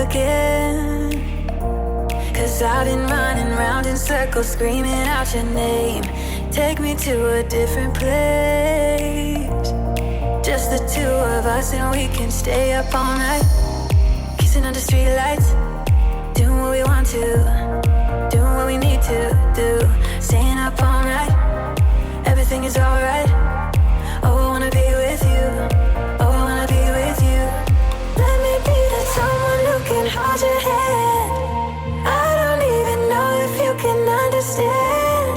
again. 'Cause I've been running round in circles, screaming out your name. Take me to a different place. Just the two of us and we can stay up all night, kissing under streetlights, doing what we want to, doing what we need to do, staying up all night. Everything is alright. Oh, I wanna be with you. Oh, I wanna be with you. Let me be that someone who can hold your hand. I don't even know if you can understand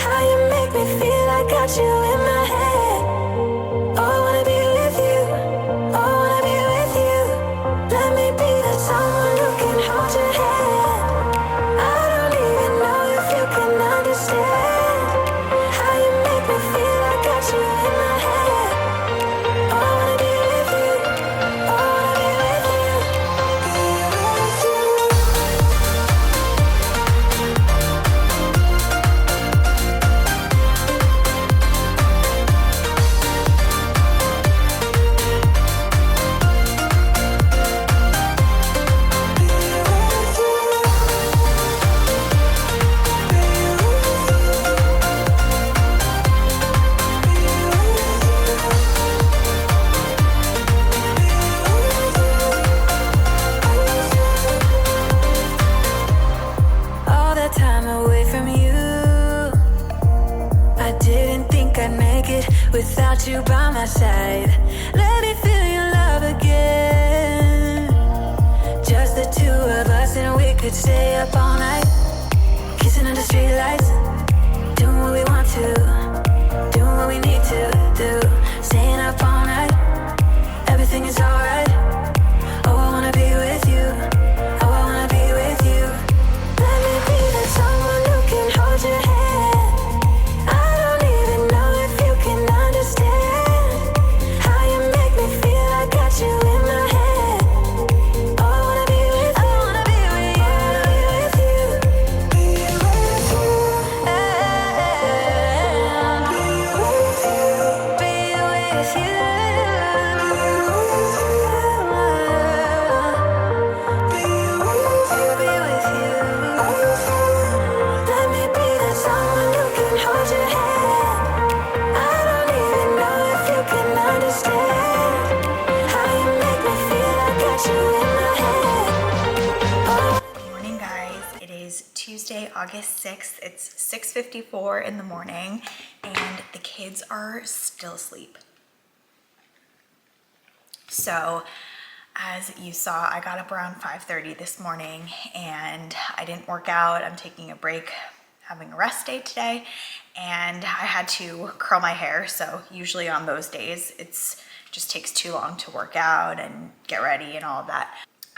how you make me feel. I got you in my head. Oh, I wanna be with you. Oh, I wanna be with you. Let me be that someone who can hold your hand. I don't even know if you can understand how you make me feel. I got you in my head. Oh, I wanna be with you. Oh, I wanna be with you. Be with you. All that time away from you, I didn't think I'd make it without you by my side. Let me feel your love again. Just the two of us and we could stay up all night, kissing under streetlights, doing what we want to, doing what we need to do, staying up all night. Everything is alright. Oh, I wanna be with you. Oh, I wanna be with you. Let me be that someone who can hold your hand. I don't even know if you can understand how you make me feel. I got you in my head. Oh, I wanna be with you. I wanna be with you. I wanna be with you. Be with you. Be with you. Let me be that someone who can hold your hand. I don't even know if you can understand how you make me feel. I got you in my head. Good morning, guys. It is Tuesday, August 6th. It's 6:54 in the morning and the kids are still asleep. So as you saw, I got up around 5:30 this morning and I didn't work out. I'm taking a break, having a rest day today, and I had to curl my hair. So usually on those days, it's just takes too long to work out and get ready and all of that.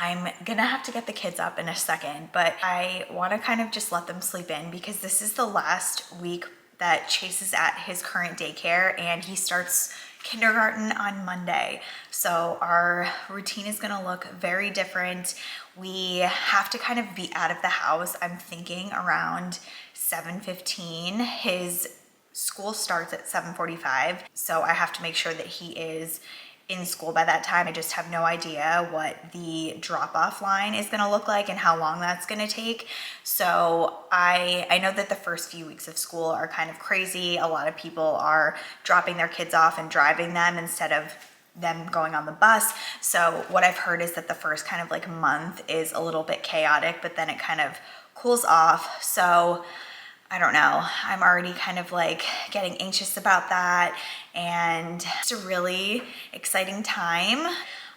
I'm gonna have to get the kids up in a second, but I wanna kind of just let them sleep in because this is the last week that Chase is at his current daycare and he starts kindergarten on Monday. So our routine is gonna look very different. We have to kind of be out of the house, I'm thinking around 7:15. His school starts at 7:45, so I have to make sure that he is in school by that time. I just have no idea what the drop-off line is gonna look like and how long that's gonna take. So I know that the first few weeks of school are kind of crazy. A lot of people are dropping their kids off and driving them instead of them going on the bus. So what I've heard is that the first kind of like month is a little bit chaotic, but then it kind of cools off. So I don't know, I'm already kind of like getting anxious about that, and it's a really exciting time.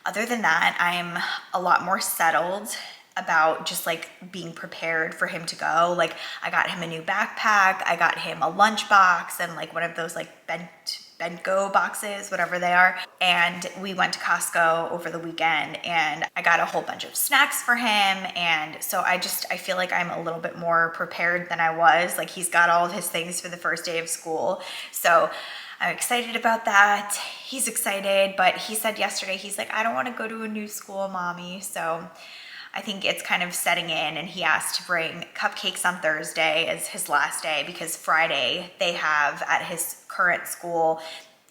Other than that, I'm a lot more settled about just like being prepared for him to go. Like I got him a new backpack, I got him a lunch box and like one of those like bent-go boxes, whatever they are. And we went to Costco over the weekend and I got a whole bunch of snacks for him. And so I feel like I'm a little bit more prepared than I was. Like he's got all of his things for the first day of school. So I'm excited about that. He's excited, but he said yesterday, he's like, I don't want to go to a new school, mommy. So I think it's kind of setting in, and he asked to bring cupcakes on Thursday as his last day because Friday they have at his current school,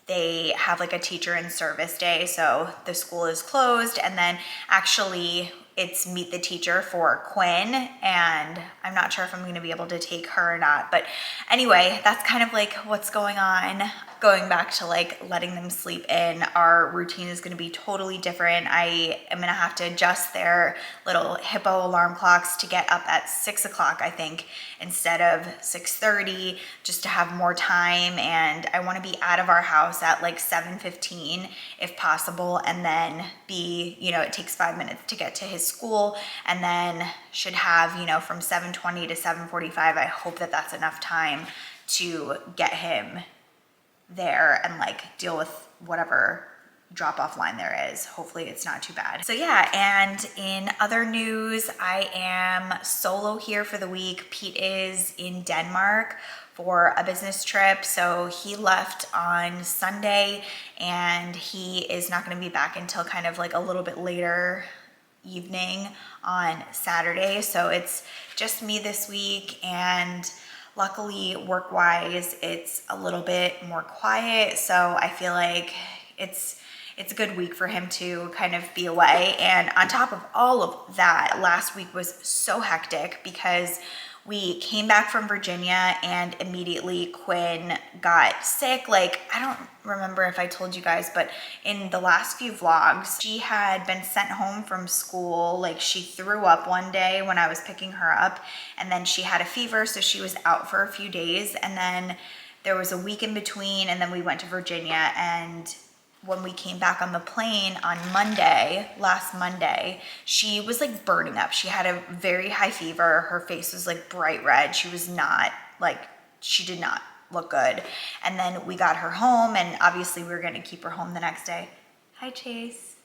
they have like a teacher in service day. So the school is closed, and then actually it's meet the teacher for Quinn, and I'm not sure if I'm gonna be able to take her or not. But anyway, that's kind of like what's going on. Going back to like letting them sleep in, our routine is gonna be totally different. I am gonna have to adjust their little hippo alarm clocks to get up at 6 o'clock, I think, instead of 6:30, just to have more time. And I wanna be out of our house at like 7:15 if possible, and then be, it takes 5 minutes to get to his school, and then should have, from 7:20 to 7:45. I hope that that's enough time to get him there and like deal with whatever drop-off line there is. Hopefully it's not too bad. So yeah, and in other news, I am solo here for the week. Pete is in Denmark for a business trip, so he left on Sunday, and he is not going to be back until kind of like a little bit later evening on Saturday. So it's just me this week, and luckily work-wise it's a little bit more quiet, so I feel like it's a good week for him to kind of be away. And on top of all of that, last week was so hectic because we came back from Virginia and immediately Quinn got sick. Like, I don't remember if I told you guys, but in the last few vlogs, she had been sent home from school. Like, she threw up one day when I was picking her up, and then she had a fever, so she was out for a few days. And then there was a week in between, and then we went to Virginia, and when we came back on the plane on last Monday, she was like burning up. She had a very high fever. Her face was like bright red. She did not look good. And then we got her home, and obviously we were going to keep her home the next day. Hi, Chase.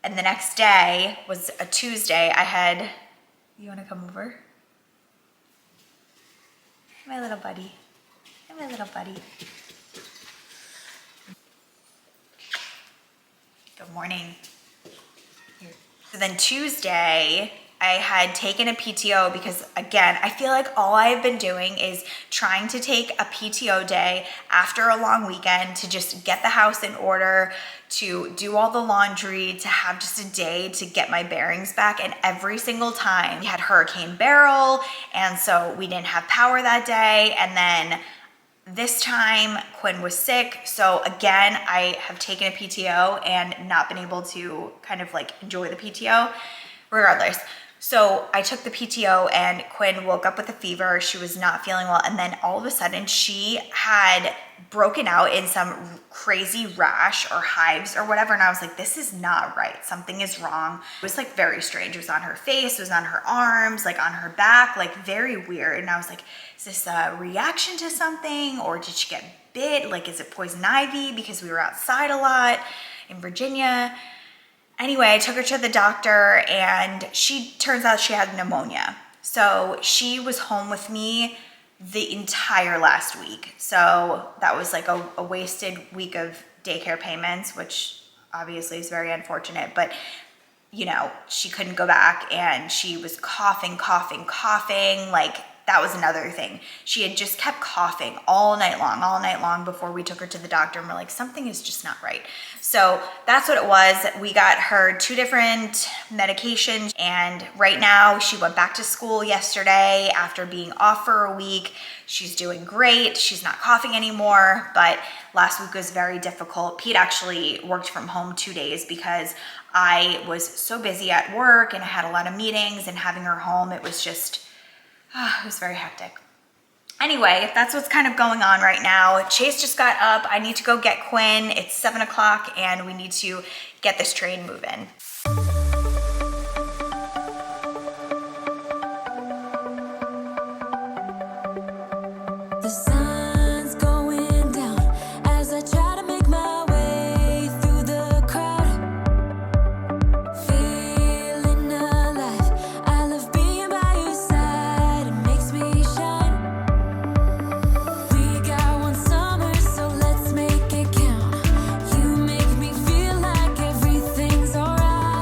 And the next day was a Tuesday. You want to come over? My little buddy. Hi, my little buddy. Good morning. Here. So then Tuesday, I had taken a PTO because, again, I feel like all I've been doing is trying to take a PTO day after a long weekend to just get the house in order, to do all the laundry, to have just a day to get my bearings back. And every single time we had Hurricane Beryl, and so we didn't have power that day. And then this time Quinn was sick, so again I have taken a PTO and not been able to kind of like enjoy the PTO regardless. So I took the PTO, and Quinn woke up with a fever. She was not feeling well, and then all of a sudden she had broken out in some crazy rash or hives or whatever, and I was like, this is not right. Something is wrong. It was like very strange. It was on her face, it was on her arms, like on her back, like very weird. And I was like, is this a reaction to something, or did she get bit? Like, is it poison ivy because we were outside a lot in Virginia? Anyway, I took her to the doctor, and turns out she had pneumonia. So she was home with me the entire last week. So that was like a wasted week of daycare payments, which obviously is very unfortunate, but she couldn't go back, and she was coughing. Like, that was another thing. She had just kept coughing all night long before we took her to the doctor, and we're like, something is just not right. So that's what it was. We got her 2 different medications, and right now she went back to school yesterday after being off for a week. She's doing great. She's not coughing anymore, but last week was very difficult. Pete actually worked from home 2 days because I was so busy at work, and I had a lot of meetings, and having her home, it was just, it was very hectic. Anyway, that's what's kind of going on right now. Chase just got up. I need to go get Quinn. It's 7 o'clock, and we need to get this train moving. The sun's going down as I try to make my way through the crowd. Feeling alive, I love being by your side. It makes me shine. We got one summer, so let's make it count. You make me feel like everything's alright.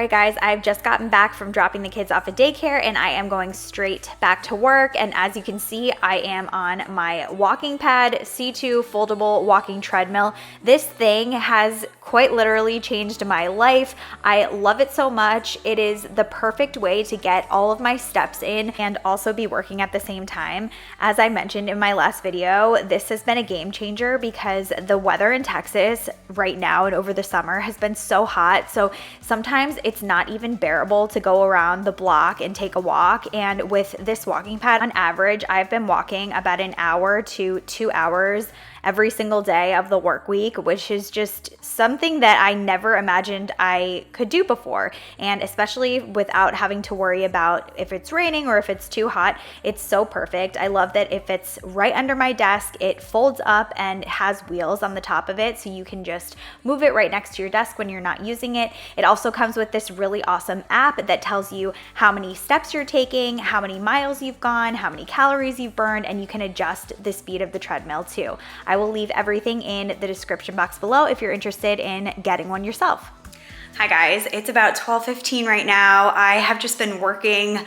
All right guys, I've just gotten back from dropping the kids off at daycare and I am going straight back to work. And as you can see, I am on my walking pad, C2 foldable walking treadmill. This thing has quite literally changed my life. I love it so much. It is the perfect way to get all of my steps in and also be working at the same time. As I mentioned in my last video, this has been a game changer because the weather in Texas right now and over the summer has been so hot. So sometimes it's not even bearable to go around the block and take a walk. And with this walking pad, on average, I've been walking about an hour to 2 hours every single day of the work week, which is just something that I never imagined I could do before. And especially without having to worry about if it's raining or if it's too hot, it's so perfect. I love that if it's right under my desk, it folds up and has wheels on the top of it, so you can just move it right next to your desk when you're not using it. It also comes with this really awesome app that tells you how many steps you're taking, how many miles you've gone, how many calories you've burned, and you can adjust the speed of the treadmill too. I will leave everything in the description box below if you're interested in getting one yourself. Hi guys, it's about 12:15 right now. I have just been working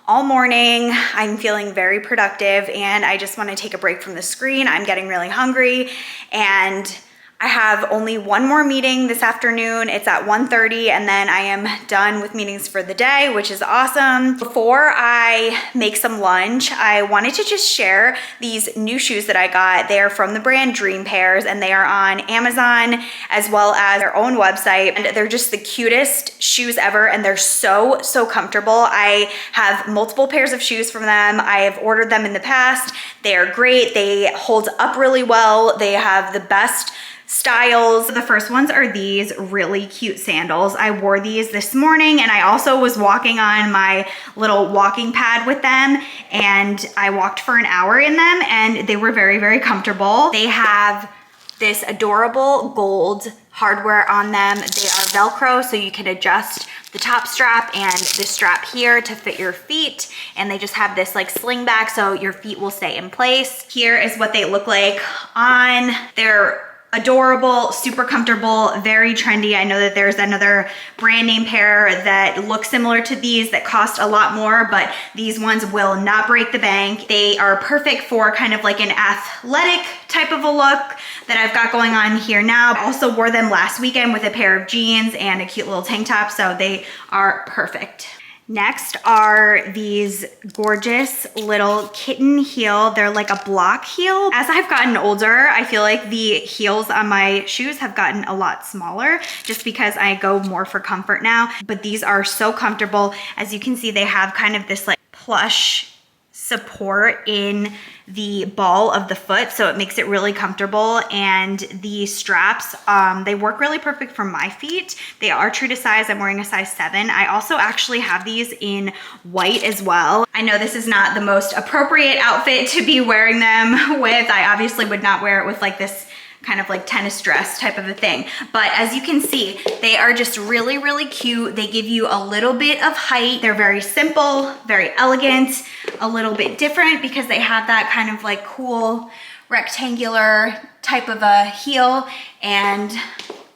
all morning. I'm feeling very productive and I just want to take a break from the screen. I'm getting really hungry and I have only one more meeting this afternoon. It's at 1:30 and then I am done with meetings for the day, which is awesome. Before I make some lunch, I wanted to just share these new shoes that I got. They are from the brand Dream Pairs and they are on Amazon as well as their own website. And they're just the cutest shoes ever and they're so comfortable. I have multiple pairs of shoes from them. I have ordered them in the past. They are great. They hold up really well. They have the best styles. The first ones are these really cute sandals. I wore these this morning and I also was walking on my little walking pad with them and I walked for an hour in them and they were very comfortable. They have this adorable gold hardware on them. They are Velcro, so you can adjust the top strap and the strap here to fit your feet. And they just have this like sling back so your feet will stay in place. Here is what they look like on. They're adorable, super comfortable, very trendy. I know that there's another brand name pair that look similar to these that cost a lot more, but these ones will not break the bank. They are perfect for kind of like an athletic type of a look that I've got going on here now. I also wore them last weekend with a pair of jeans and a cute little tank top, so they are perfect. Next are these gorgeous little kitten heel. They're like a block heel. As I've gotten older, I feel like the heels on my shoes have gotten a lot smaller just because I go more for comfort now. But these are so comfortable. As you can see, they have kind of this like plush support in the ball of the foot, so it makes it really comfortable. And the straps, they work really perfect for my feet. They are true to size. I'm wearing a size 7. I also actually have these in white as well. I know this is not the most appropriate outfit to be wearing them with. I obviously would not wear it with like this kind of like tennis dress type of a thing. But as you can see, they are just really cute. They give you a little bit of height. They're very simple, very elegant, a little bit different because they have that kind of like cool rectangular type of a heel, and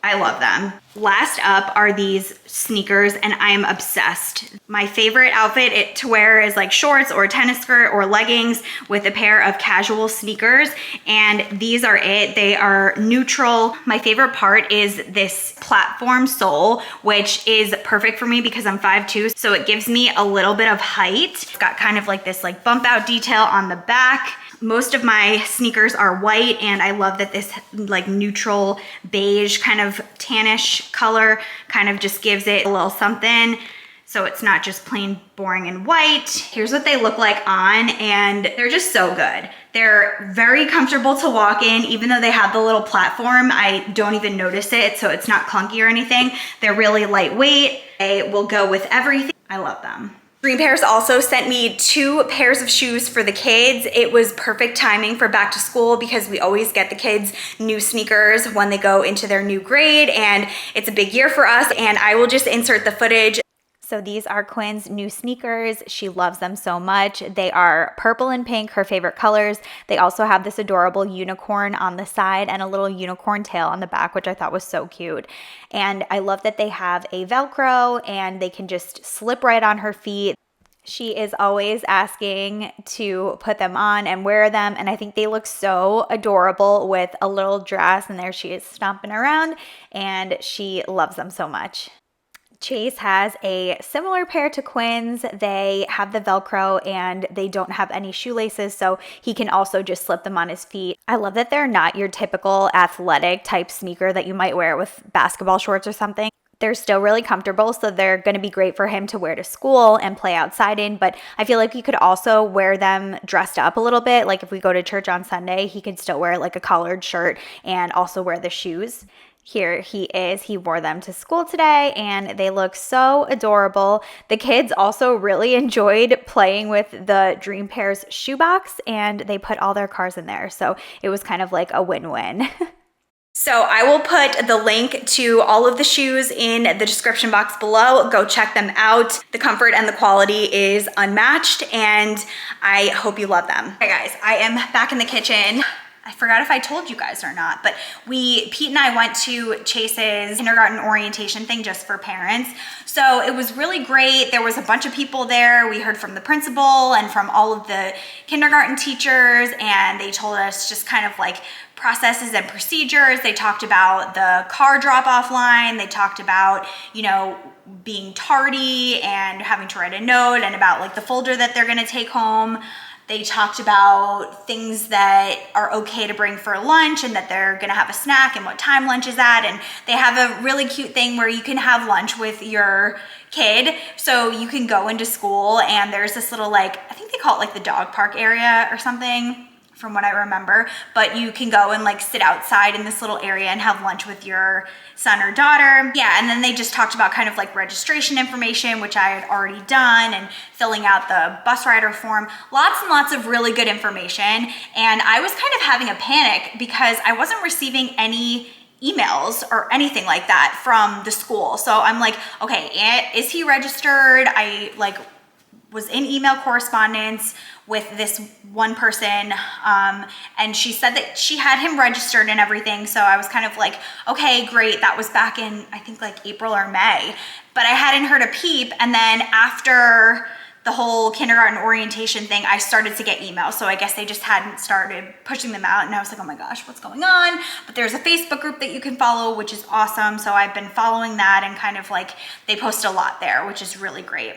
I love them. Last up are these sneakers, and I am obsessed. My favorite outfit to wear is like shorts or a tennis skirt or leggings with a pair of casual sneakers, and these are it. They are neutral. My favorite part is this platform sole, which is perfect for me because I'm 5'2", so it gives me a little bit of height. It's got kind of like this like bump out detail on the back. Most of my sneakers are white, and I love that this like neutral beige kind of tannish color kind of just gives it a little something. So it's not just plain boring and white. Here's what they look like on, and they're just so good. They're very comfortable to walk in, even though they have the little platform. I don't even notice it, so it's not clunky or anything. They're really lightweight. They will go with everything. I love them. Dream Pairs also sent me 2 pairs of shoes for the kids. It was perfect timing for back to school because we always get the kids new sneakers when they go into their new grade, and it's a big year for us. And I will just insert the footage. So these are Quinn's new sneakers. She loves them so much. They are purple and pink, her favorite colors. They also have this adorable unicorn on the side and a little unicorn tail on the back, which I thought was so cute. And I love that they have a Velcro and they can just slip right on her feet. She is always asking to put them on and wear them, and I think they look so adorable with a little dress, and there she is stomping around, and she loves them so much. Chase has a similar pair to Quinn's. They have the Velcro and they don't have any shoelaces, so he can also just slip them on his feet. I love that they're not your typical athletic type sneaker that you might wear with basketball shorts or something. They're still really comfortable, so they're going to be great for him to wear to school and play outside in, but I feel like you could also wear them dressed up a little bit. Like if we go to church on Sunday, he could still wear like a collared shirt and also wear the shoes. Here he is. He wore them to school today and they look so adorable. The kids also really enjoyed playing with the Dream Pairs shoebox and they put all their cars in there. So it was kind of like a win-win. So I will put the link to all of the shoes in the description box below. Go check them out. The comfort and the quality is unmatched and I hope you love them. Okay guys, I am back in the kitchen. I forgot if I told you guys or not, but Pete and I went to Chase's kindergarten orientation thing just for parents. So it was really great. There was a bunch of people there. We heard from the principal and from all of the kindergarten teachers, and they told us just kind of like processes and procedures. They talked about the car drop-off line. They talked about, you know, being tardy and having to write a note and about like the folder that they're gonna take home. They talked about things that are okay to bring for lunch and that they're gonna have a snack and what time lunch is at. And they have a really cute thing where you can have lunch with your kid. So you can go into school and there's this little like, I think they call it like the dog park area or something from what I remember, but you can go and like sit outside in this little area and have lunch with your son or daughter. Yeah, and then they just talked about kind of like registration information, which I had already done, and filling out the bus rider form. Lots and lots of really good information. And I was kind of having a panic because I wasn't receiving any emails or anything like that from the school. So I'm like, okay, is he registered? I like was in email correspondence with this one person, and she said that she had him registered and everything. So I was kind of like, okay, great. That was back in, I think like April or May, but I hadn't heard a peep. And then after the whole kindergarten orientation thing, I started to get emails. So I guess they just hadn't started pushing them out. And I was like, oh my gosh, what's going on? But there's a Facebook group that you can follow, which is awesome. So I've been following that, and kind of like they post a lot there, which is really great.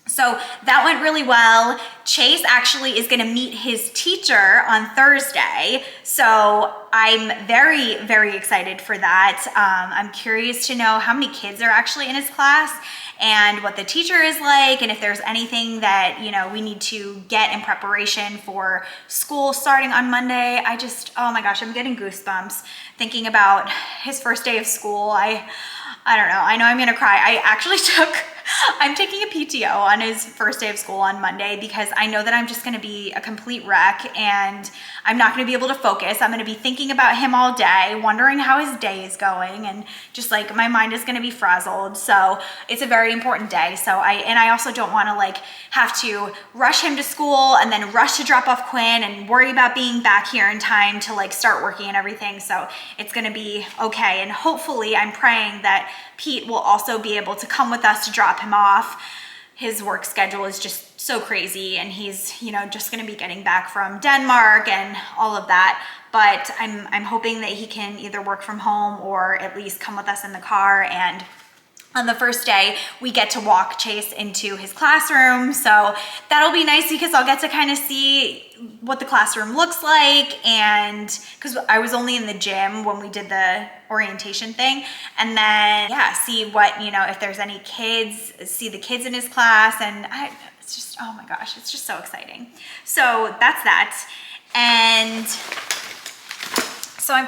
So that went really well. Chase actually is gonna meet his teacher on Thursday. So I'm very, very excited for that. I'm curious to know how many kids are actually in his class and what the teacher is like, and if there's anything that, you know, we need to get in preparation for school starting on Monday. Oh my gosh, I'm getting goosebumps thinking about his first day of school. I don't know. I know I'm gonna cry. I'm taking a PTO on his first day of school on Monday because I know that I'm just gonna be a complete wreck and I'm not gonna be able to focus. I'm gonna be thinking about him all day, wondering how his day is going, and just like my mind is gonna be frazzled. So it's a very important day. So I also don't wanna like have to rush him to school and then rush to drop off Quinn and worry about being back here in time to like start working and everything. So it's gonna be okay. And hopefully I'm praying that Pete will also be able to come with us to drop him off. His work schedule is just so crazy, and he's, you know, just gonna be getting back from Denmark and all of that. But I'm hoping that he can either work from home or at least come with us in the car. And on the first day, we get to walk Chase into his classroom. So that'll be nice because I'll get to kind of see what the classroom looks like. And because I was only in the gym when we did the orientation thing. And then, yeah, see what, you know, if there's any kids, see the kids in his class. And it's just, oh my gosh, it's just so exciting. So that's that. And so I'm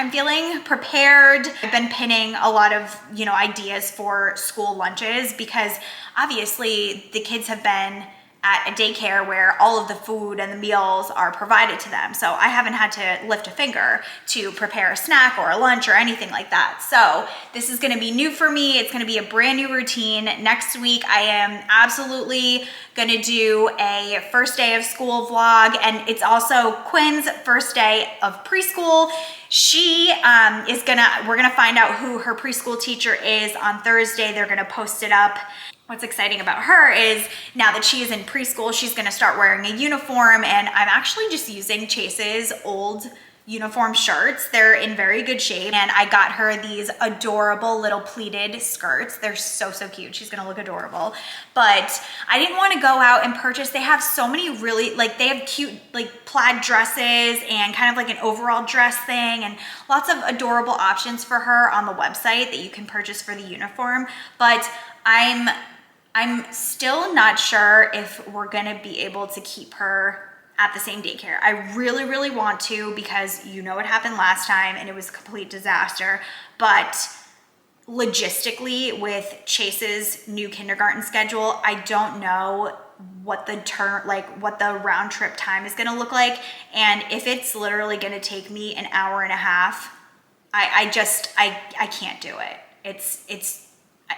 feeling prepared. I've been pinning a lot of, you know, ideas for school lunches because obviously the kids have been at a daycare where all of the food and the meals are provided to them. So I haven't had to lift a finger to prepare a snack or a lunch or anything like that. So this is gonna be new for me. It's gonna be a brand new routine. Next week, I am absolutely gonna do a first day of school vlog, and it's also Quinn's first day of preschool. She we're gonna find out who her preschool teacher is on Thursday. They're gonna post it up. What's exciting about her is now that she is in preschool, she's gonna start wearing a uniform, and I'm actually just using Chase's old uniform shirts. They're in very good shape, and I got her these adorable little pleated skirts. They're so cute. She's gonna look adorable. But I didn't want to go out and purchase. They have so many really, like, they have cute like plaid dresses and kind of like an overall dress thing, and lots of adorable options for her on the website that you can purchase for the uniform. But I'm still not sure if we're gonna be able to keep her at the same daycare. I really want to, because you know what happened last time and it was a complete disaster. But logistically, with Chase's new kindergarten schedule, I don't know what the round trip time is gonna look like. And if it's literally gonna take me an hour and a half, I can't do it.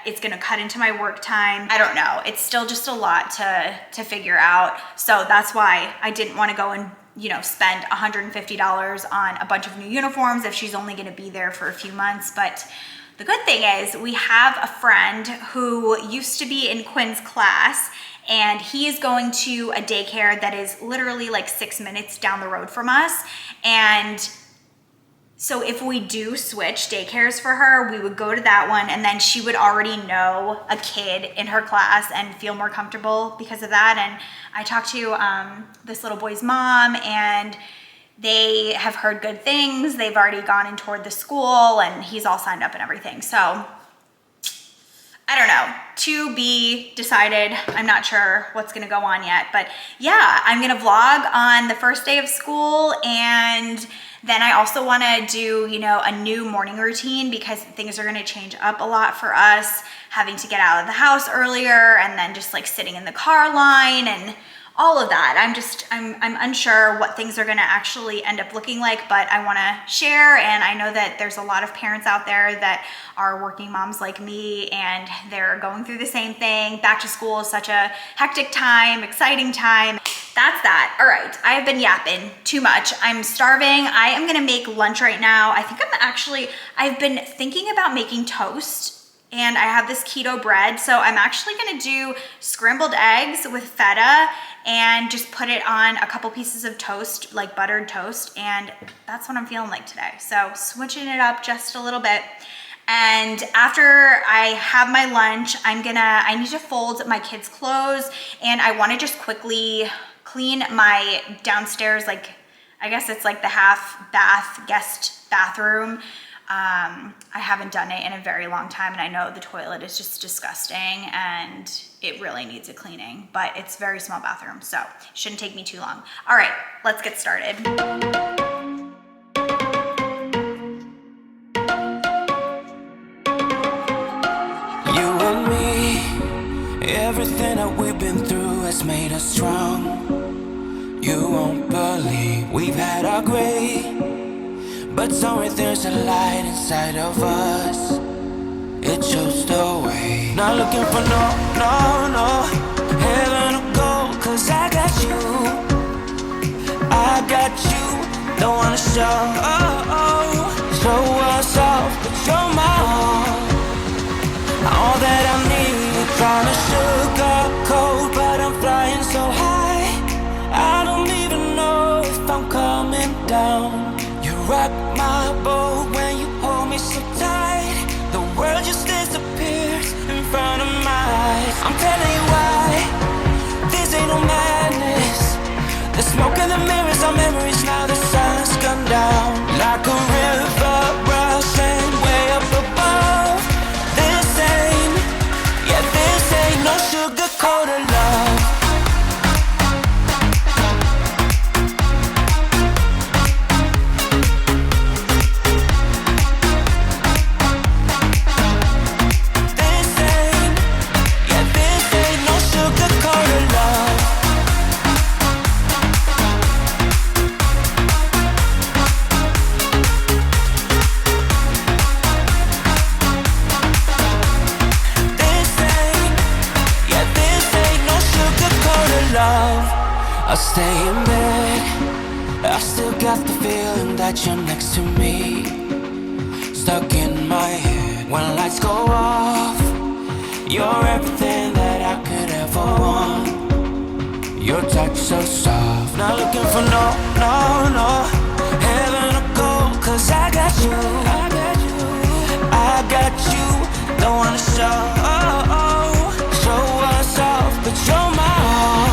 It's gonna cut into my work time. I don't know. It's still just a lot to figure out. So that's why I didn't want to go and, spend $150 on a bunch of new uniforms if she's only gonna be there for a few months. But the good thing is we have a friend who used to be in Quinn's class, and he is going to a daycare that is literally like 6 minutes down the road from us. And so if we do switch daycares for her, we would go to that one, and then she would already know a kid in her class and feel more comfortable because of that. And I talked to this little boy's mom, and they have heard good things. They've already gone and toured the school, and he's all signed up and everything. So I don't know, to be decided. I'm not sure what's gonna go on yet, but yeah, I'm gonna vlog on the first day of school, and then I also wanna do, a new morning routine, because things are gonna change up a lot for us, having to get out of the house earlier, and then just like sitting in the car line and all of that. I'm unsure what things are gonna actually end up looking like, but I wanna share. And I know that there's a lot of parents out there that are working moms like me, and they're going through the same thing. Back to school is such a hectic time, exciting time. That's that. All right, I have been yapping too much. I'm starving. I am gonna make lunch right now. I've been thinking about making toast, and I have this keto bread. So I'm actually gonna do scrambled eggs with feta and just put it on a couple pieces of toast, like buttered toast. And that's what I'm feeling like today. So switching it up just a little bit. And after I have my lunch, I need to fold my kids' clothes, and I wanna just quickly clean my downstairs, I guess it's like the half bath guest bathroom. I haven't done it in a very long time, and I know the toilet is just disgusting and it really needs a cleaning, but it's a very small bathroom, so it shouldn't take me too long. All right, let's get started. You and me, everything that we've been through has made us strong. You won't believe we've had our gray, but somewhere there's a light inside of us. It shows the way. Not looking for no heaven or gold, 'cause I got you. Don't wanna show us off, but you're my all that I need. Trying to sugarcoat, but I'm flying so high, I don't even know if I'm coming down. You rock my boat when you hold me so tight. The world just disappears in front of my eyes. I'm telling you why, this ain't no madness. The smoke and the mirrors are memories now. The sun's gone down like a river rushing way up above. This ain't I stay in bed, I still got the feeling that you're next to me, stuck in my head. When lights go off, you're everything that I could ever want. Your touch so soft, not looking for no heaven or gold, 'cause I got you, I got you. Don't wanna show us off, but you're my all.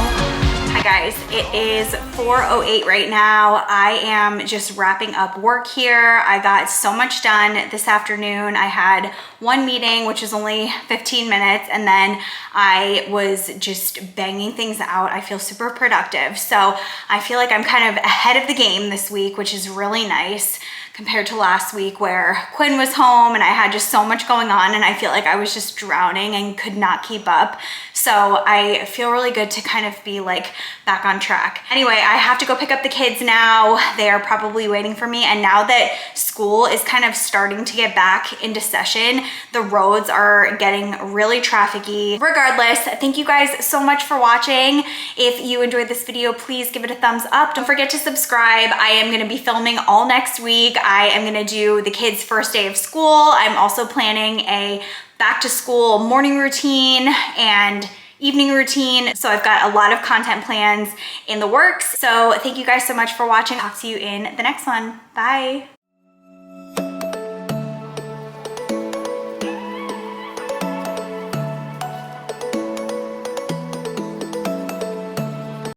Hi guys, it is 4:08 right now. I am just wrapping up work here. I got so much done this afternoon. I had one meeting, which was only 15 minutes, and then I was just banging things out. I feel super productive. So I feel like I'm kind of ahead of the game this week, which is really nice compared to last week where Quinn was home and I had just so much going on and I feel like I was just drowning and could not keep up. So I feel really good to kind of be like back on track. Anyway, I have to go pick up the kids now. They are probably waiting for me. And now that school is kind of starting to get back into session, the roads are getting really trafficy. Regardless, thank you guys so much for watching. If you enjoyed this video, please give it a thumbs up. Don't forget to subscribe. I am gonna be filming all next week. I am gonna do the kids' first day of school. I'm also planning a back to school morning routine and evening routine. So I've got a lot of content plans in the works. So thank you guys so much for watching. Talk to you in the next one. Bye.